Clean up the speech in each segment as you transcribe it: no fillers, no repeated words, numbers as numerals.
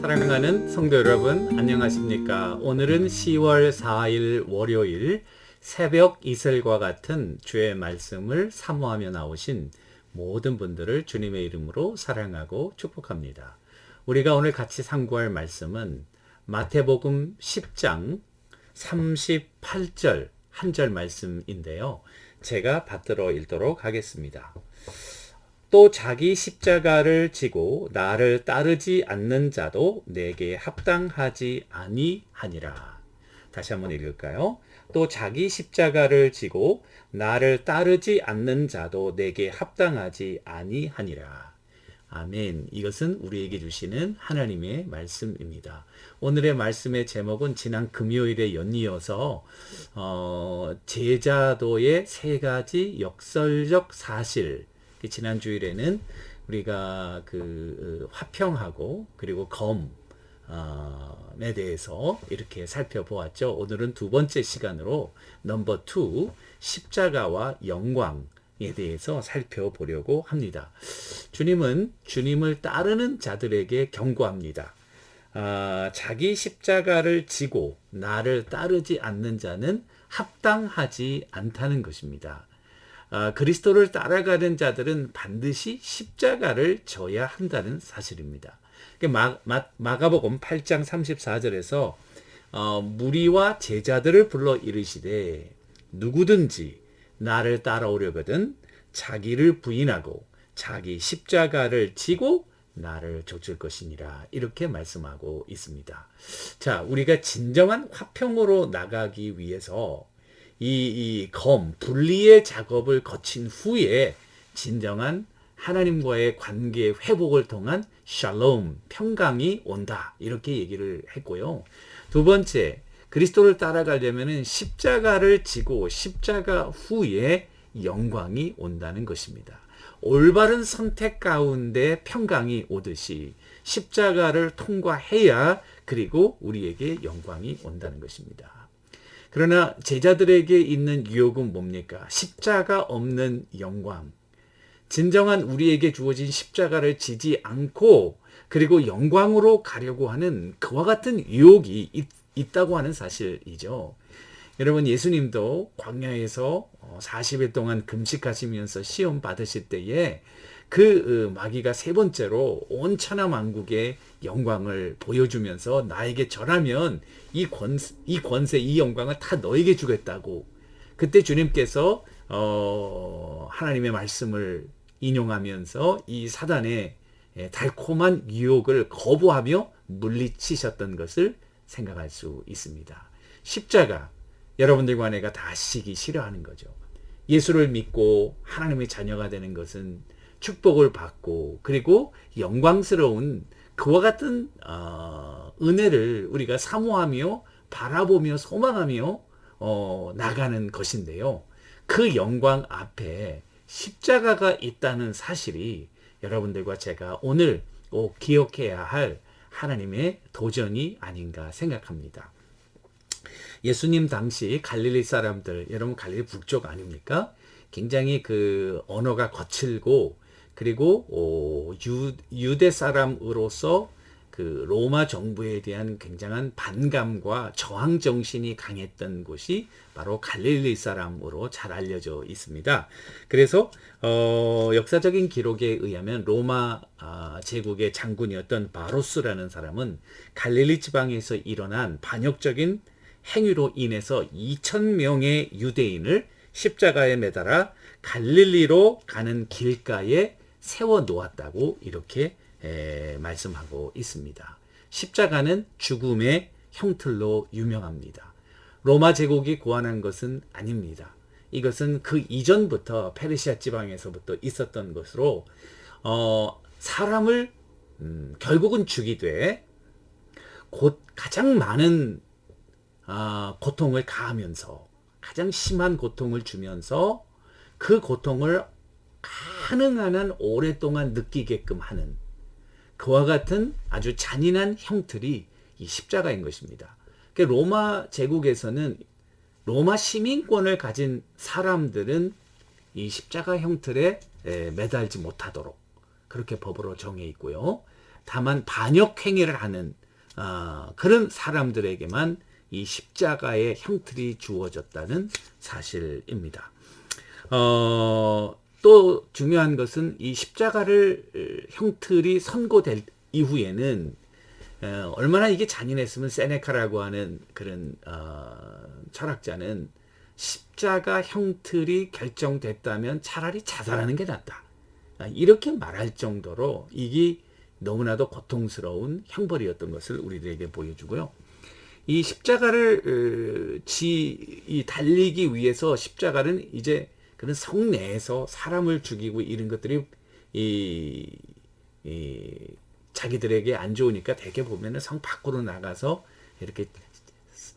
사랑하는 성도 여러분, 안녕하십니까? 오늘은 10월 4일 월요일 새벽 이슬과 같은 주의 말씀을 사모하며 나오신 모든 분들을 주님의 이름으로 사랑하고 축복합니다. 우리가 오늘 같이 상고할 말씀은 마태복음 10장 38절 한 절 말씀인데요. 제가 받들어 읽도록 하겠습니다. 또 자기 십자가를 지고 나를 따르지 않는 자도 내게 합당하지 아니하니라. 다시 한번 읽을까요? 또 자기 십자가를 지고 나를 따르지 않는 자도 내게 합당하지 아니하니라. 아멘. 이것은 우리에게 주시는 하나님의 말씀입니다. 오늘의 말씀의 제목은 지난 금요일에 연이어서 제자도의 세 가지 역설적 사실, 지난 주일에는 우리가 화평하고 그리고 검에 대해서 이렇게 살펴보았죠. 오늘은 두 번째 시간으로 넘버 2 십자가와 영광에 대해서 살펴보려고 합니다. 주님은 주님을 따르는 자들에게 경고합니다. 자기 십자가를 지고 나를 따르지 않는 자는 합당하지 않다는 것입니다. 그리스도를 따라가는 자들은 반드시 십자가를 져야 한다는 사실입니다. 마가복음 8장 34절에서 무리와 제자들을 불러 이르시되 누구든지 나를 따라오려거든 자기를 부인하고 자기 십자가를 지고 나를 좇을 것이니라, 이렇게 말씀하고 있습니다. 자, 우리가 진정한 화평으로 나가기 위해서 이 분리의 작업을 거친 후에 진정한 하나님과의 관계 회복을 통한 샬롬, 평강이 온다, 이렇게 얘기를 했고요. 두 번째, 그리스도를 따라가려면 십자가를 지고 십자가 후에 영광이 온다는 것입니다. 올바른 선택 가운데 평강이 오듯이 십자가를 통과해야 그리고 우리에게 영광이 온다는 것입니다. 그러나 제자들에게 있는 유혹은 뭡니까? 십자가 없는 영광. 진정한 우리에게 주어진 십자가를 지지 않고 그리고 영광으로 가려고 하는 그와 같은 유혹이 있다고 하는 사실이죠. 여러분, 예수님도 광야에서 40일 동안 금식하시면서 시험 받으실 때에 마귀가 세 번째로 온 천하 만국의 영광을 보여주면서 나에게 절하면 이 권세, 이 영광을 다 너에게 주겠다고, 그때 주님께서 하나님의 말씀을 인용하면서 이 사단의 달콤한 유혹을 거부하며 물리치셨던 것을 생각할 수 있습니다. 십자가, 여러분들과 내가 다 지기 싫어하는 거죠. 예수를 믿고 하나님의 자녀가 되는 것은 축복을 받고 그리고 영광스러운 그와 같은 은혜를 우리가 사모하며 바라보며 소망하며 나가는 것인데요. 그 영광 앞에 십자가가 있다는 사실이 여러분들과 제가 오늘 꼭 기억해야 할 하나님의 도전이 아닌가 생각합니다. 예수님 당시 갈릴리 사람들, 여러분 갈릴리 북쪽 아닙니까? 굉장히 언어가 거칠고 그리고 유대 사람으로서 로마 정부에 대한 굉장한 반감과 저항 정신이 강했던 곳이 바로 갈릴리 사람으로 잘 알려져 있습니다. 그래서 역사적인 기록에 의하면 로마 제국의 장군이었던 바로스라는 사람은 갈릴리 지방에서 일어난 반역적인 행위로 인해서 2,000명의 유대인을 십자가에 매달아 갈릴리로 가는 길가에 세워 놓았다고 이렇게 말씀하고 있습니다. 십자가는 죽음의 형틀로 유명합니다. 로마 제국이 고안한 것은 아닙니다. 이것은 그 이전부터 페르시아 지방에서부터 있었던 것으로 사람을 결국은 죽이되 가장 많은 고통을 가하면서 가장 심한 고통을 주면서 그 고통을 가능한 한 오랫동안 느끼게끔 하는 그와 같은 아주 잔인한 형틀이 이 십자가인 것입니다. 로마 제국에서는 로마 시민권을 가진 사람들은 이 십자가 형틀에 매달지 못하도록 그렇게 법으로 정해 있고요. 다만 반역 행위를 하는 그런 사람들에게만 이 십자가의 형틀이 주어졌다는 사실입니다. 또 중요한 것은 이 십자가를 형틀이 선고될 이후에는 얼마나 이게 잔인했으면 세네카라고 하는 그런 철학자는 십자가 형틀이 결정됐다면 차라리 자살하는 게 낫다. 이렇게 말할 정도로 이게 너무나도 고통스러운 형벌이었던 것을 우리들에게 보여주고요. 이 십자가를 달리기 위해서 십자가는 이제 그런 성 내에서 사람을 죽이고 이런 것들이 자기들에게 안 좋으니까 대개 보면은 성 밖으로 나가서 이렇게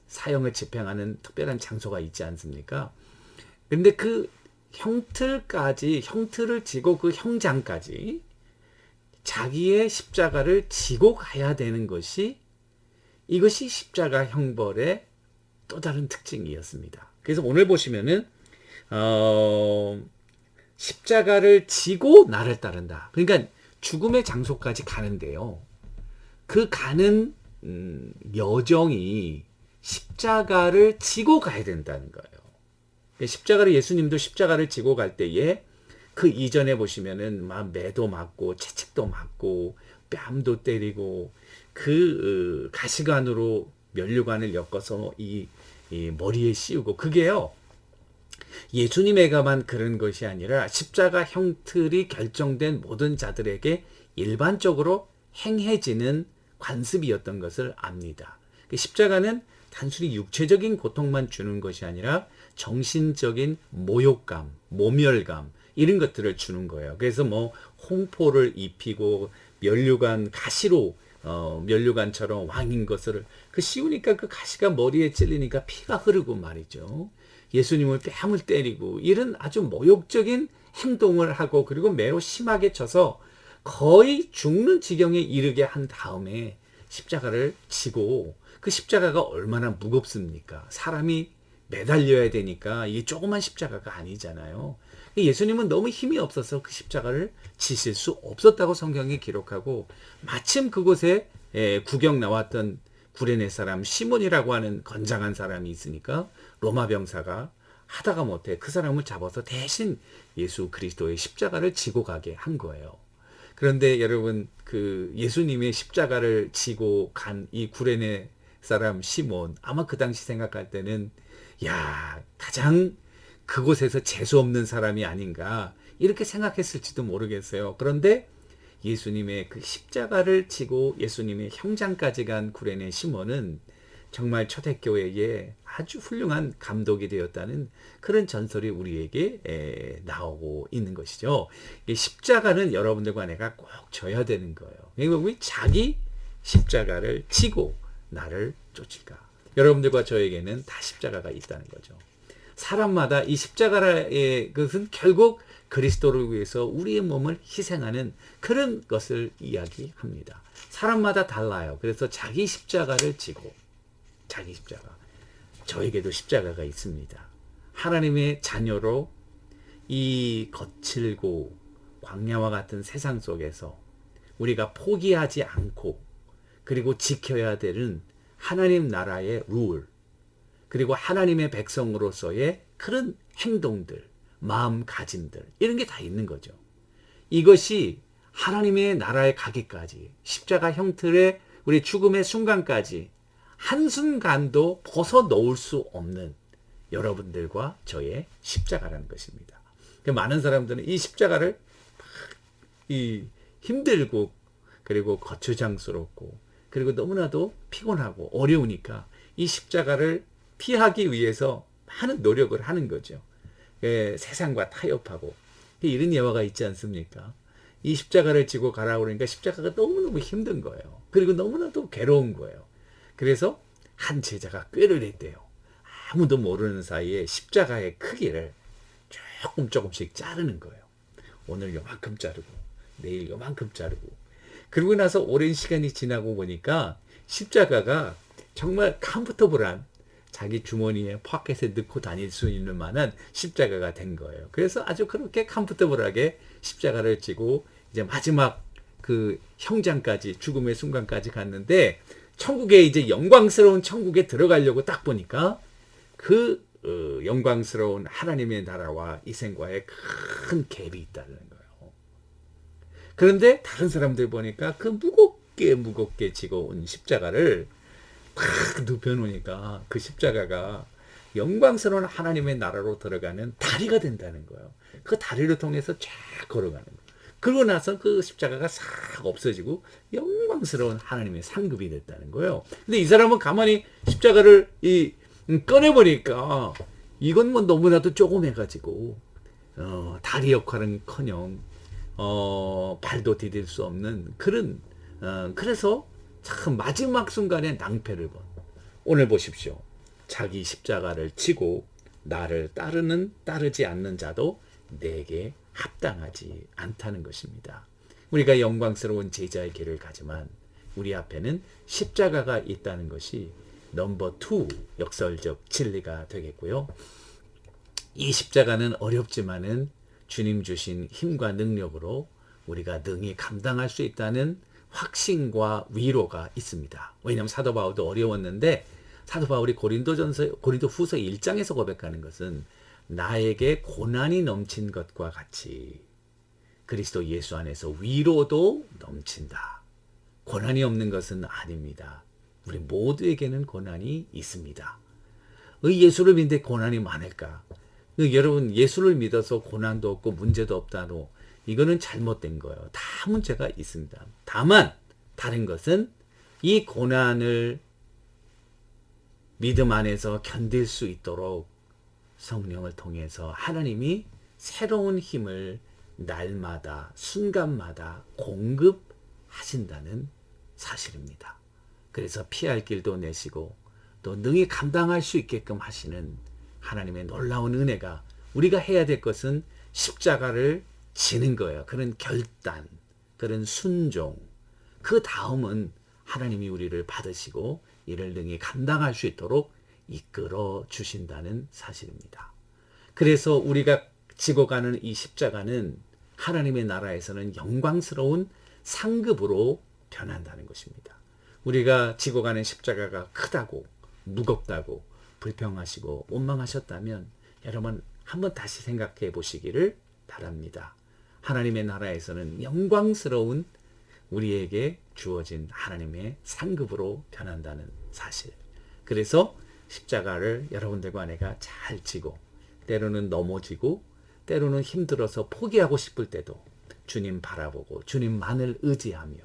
사형을 집행하는 특별한 장소가 있지 않습니까? 근데 그 형틀을 지고 그 형장까지 자기의 십자가를 지고 가야 되는 이것이 십자가 형벌의 또 다른 특징이었습니다. 그래서 오늘 보시면은 십자가를 지고 나를 따른다. 그러니까 죽음의 장소까지 가는데요. 그 가는 여정이 십자가를 지고 가야 된다는 거예요. 예수님도 십자가를 지고 갈 때에 그 이전에 보시면은 막 매도 맞고 채찍도 맞고 뺨도 때리고 그 가시관으로 면류관을 엮어서 이 머리에 씌우고 그게요. 예수님에게만 그런 것이 아니라 십자가 형틀이 결정된 모든 자들에게 일반적으로 행해지는 관습이었던 것을 압니다. 십자가는 단순히 육체적인 고통만 주는 것이 아니라 정신적인 모욕감, 모멸감 이런 것들을 주는 거예요. 그래서 뭐 홍포를 입히고 면류관 가시로 면류관처럼 왕인 것을 씌우니까 그 가시가 머리에 찔리니까 피가 흐르고 말이죠. 예수님을 뺨을 때리고 이런 아주 모욕적인 행동을 하고 그리고 매우 심하게 쳐서 거의 죽는 지경에 이르게 한 다음에 십자가를 지고 그 십자가가 얼마나 무겁습니까? 사람이 매달려야 되니까 이게 조그만 십자가가 아니잖아요. 예수님은 너무 힘이 없어서 그 십자가를 지실 수 없었다고 성경이 기록하고 마침 그곳에 구경 나왔던 구레네 사람 시몬이라고 하는 건장한 사람이 있으니까 로마 병사가 하다가 못해 그 사람을 잡아서 대신 예수 그리스도의 십자가를 지고 가게 한 거예요. 그런데 여러분 그 예수님의 십자가를 지고 간 이 구레네 사람 시몬 아마 그 당시 생각할 때는 가장 그곳에서 재수 없는 사람이 아닌가 이렇게 생각했을지도 모르겠어요. 그런데 예수님의 그 십자가를 지고 예수님의 형장까지 간 구레네 시몬은 정말 초대교회에 아주 훌륭한 감독이 되었다는 그런 전설이 우리에게 나오고 있는 것이죠. 십자가는 여러분들과 내가 꼭 져야 되는 거예요. 왜 자기 십자가를 지고 나를 쫓을까? 여러분들과 저에게는 다 십자가가 있다는 거죠. 사람마다 이 십자가의 것은 결국 그리스도를 위해서 우리의 몸을 희생하는 그런 것을 이야기합니다. 사람마다 달라요. 그래서 자기 십자가를 지고 자기 십자가. 저에게도 십자가가 있습니다. 하나님의 자녀로 이 거칠고 광야와 같은 세상 속에서 우리가 포기하지 않고 그리고 지켜야 되는 하나님 나라의 룰 그리고 하나님의 백성으로서의 그런 행동들, 마음가짐들 이런 게 다 있는 거죠. 이것이 하나님의 나라에 가기까지 십자가 형틀의 우리 죽음의 순간까지 한순간도 벗어놓을 수 없는 여러분들과 저의 십자가라는 것입니다. 많은 사람들은 이 십자가를 힘들고 그리고 거추장스럽고 그리고 너무나도 피곤하고 어려우니까 이 십자가를 피하기 위해서 많은 노력을 하는 거죠. 세상과 타협하고 이런 예화가 있지 않습니까? 이 십자가를 지고 가라고 그러니까 십자가가 너무너무 힘든 거예요. 그리고 너무나도 괴로운 거예요. 그래서 한 제자가 꾀를 냈대요. 아무도 모르는 사이에 십자가의 크기를 조금씩 자르는 거예요. 오늘 요만큼 자르고 내일 요만큼 자르고 그러고 나서 오랜 시간이 지나고 보니까 십자가가 정말 컴포터블한 자기 주머니에 포켓에 넣고 다닐 수 있는 만한 십자가가 된 거예요. 그래서 아주 그렇게 컴포터블하게 십자가를 지고 이제 마지막 그 형장까지 죽음의 순간까지 갔는데 천국에 이제 영광스러운 천국에 들어가려고 딱 보니까 그 영광스러운 하나님의 나라와 이 생과의 큰 갭이 있다는 거예요. 그런데 다른 사람들 보니까 그 무겁게 지고 온 십자가를 팍 눕혀놓으니까 그 십자가가 영광스러운 하나님의 나라로 들어가는 다리가 된다는 거예요. 그 다리를 통해서 쫙 걸어가는 거예요. 그러고 나서 그 십자가가 싹 없어지고 영광스러운 하나님의 상급이 됐다는 거예요. 근데 이 사람은 가만히 십자가를 꺼내보니까 이건 뭐 너무나도 조그매가지고 다리 역할은커녕 발도 디딜 수 없는 그런 그래서 참 마지막 순간에 낭패를 본. 오늘 보십시오. 자기 십자가를 지고 나를 따르지 않는 자도 내게 합당하지 않다는 것입니다. 우리가 영광스러운 제자의 길을 가지만 우리 앞에는 십자가가 있다는 것이 넘버 2 역설적 진리가 되겠고요. 이 십자가는 어렵지만은 주님 주신 힘과 능력으로 우리가 능히 감당할 수 있다는 확신과 위로가 있습니다. 왜냐하면 사도 바울도 어려웠는데 사도 바울이 고린도 후서 1장에서 고백하는 것은 나에게 고난이 넘친 것과 같이 그리스도 예수 안에서 위로도 넘친다. 고난이 없는 것은 아닙니다. 우리 모두에게는 고난이 있습니다. 예수를 믿는데 고난이 많을까? 여러분 예수를 믿어서 고난도 없고 문제도 없다노. 이거는 잘못된 거예요. 다 문제가 있습니다. 다만 다른 것은 이 고난을 믿음 안에서 견딜 수 있도록 성령을 통해서 하나님이 새로운 힘을 날마다 순간마다 공급하신다는 사실입니다. 그래서 피할 길도 내시고 또 능히 감당할 수 있게끔 하시는 하나님의 놀라운 은혜가 우리가 해야 될 것은 십자가를 지는 거예요. 그런 결단, 그런 순종. 그 다음은 하나님이 우리를 받으시고 이를 능히 감당할 수 있도록 이끌어 주신다는 사실입니다. 그래서 우리가 지고 가는 이 십자가는 하나님의 나라에서는 영광스러운 상급으로 변한다는 것입니다. 우리가 지고 가는 십자가가 크다고 무겁다고 불평하시고 원망하셨다면 여러분 한번 다시 생각해 보시기를 바랍니다. 하나님의 나라에서는 영광스러운 우리에게 주어진 하나님의 상급으로 변한다는 사실. 그래서 십자가를 여러분들과 내가 잘 지고 때로는 넘어지고 때로는 힘들어서 포기하고 싶을 때도 주님 바라보고 주님만을 의지하며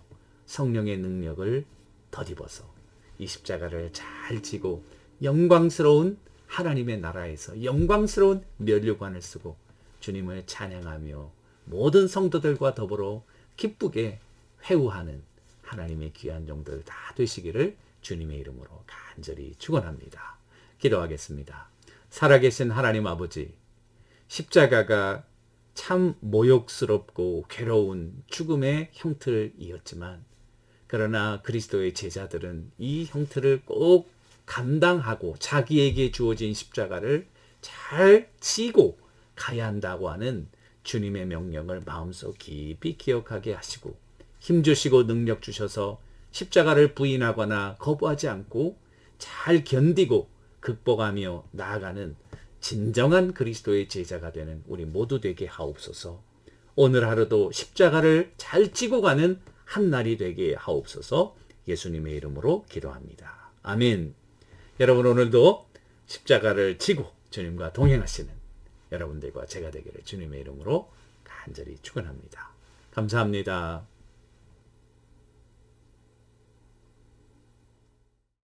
성령의 능력을 덧입어서 이 십자가를 잘 지고 영광스러운 하나님의 나라에서 영광스러운 면류관을 쓰고 주님을 찬양하며 모든 성도들과 더불어 기쁘게 회우하는 하나님의 귀한 종들 다 되시기를 주님의 이름으로 간절히 축원합니다. 기도하겠습니다. 살아계신 하나님 아버지, 십자가가 참 모욕스럽고 괴로운 죽음의 형틀이었지만 그러나 그리스도의 제자들은 이 형틀을 꼭 감당하고 자기에게 주어진 십자가를 잘 지고 가야 한다고 하는 주님의 명령을 마음속 깊이 기억하게 하시고 힘주시고 능력 주셔서 십자가를 부인하거나 거부하지 않고 잘 견디고 극복하며 나아가는 진정한 그리스도의 제자가 되는 우리 모두 되게 하옵소서. 오늘 하루도 십자가를 잘 지고 가는 한 날이 되게 하옵소서. 예수님의 이름으로 기도합니다. 아멘. 여러분 오늘도 십자가를 지고 주님과 동행하시는 여러분들과 제가 되기를 주님의 이름으로 간절히 축원합니다. 감사합니다.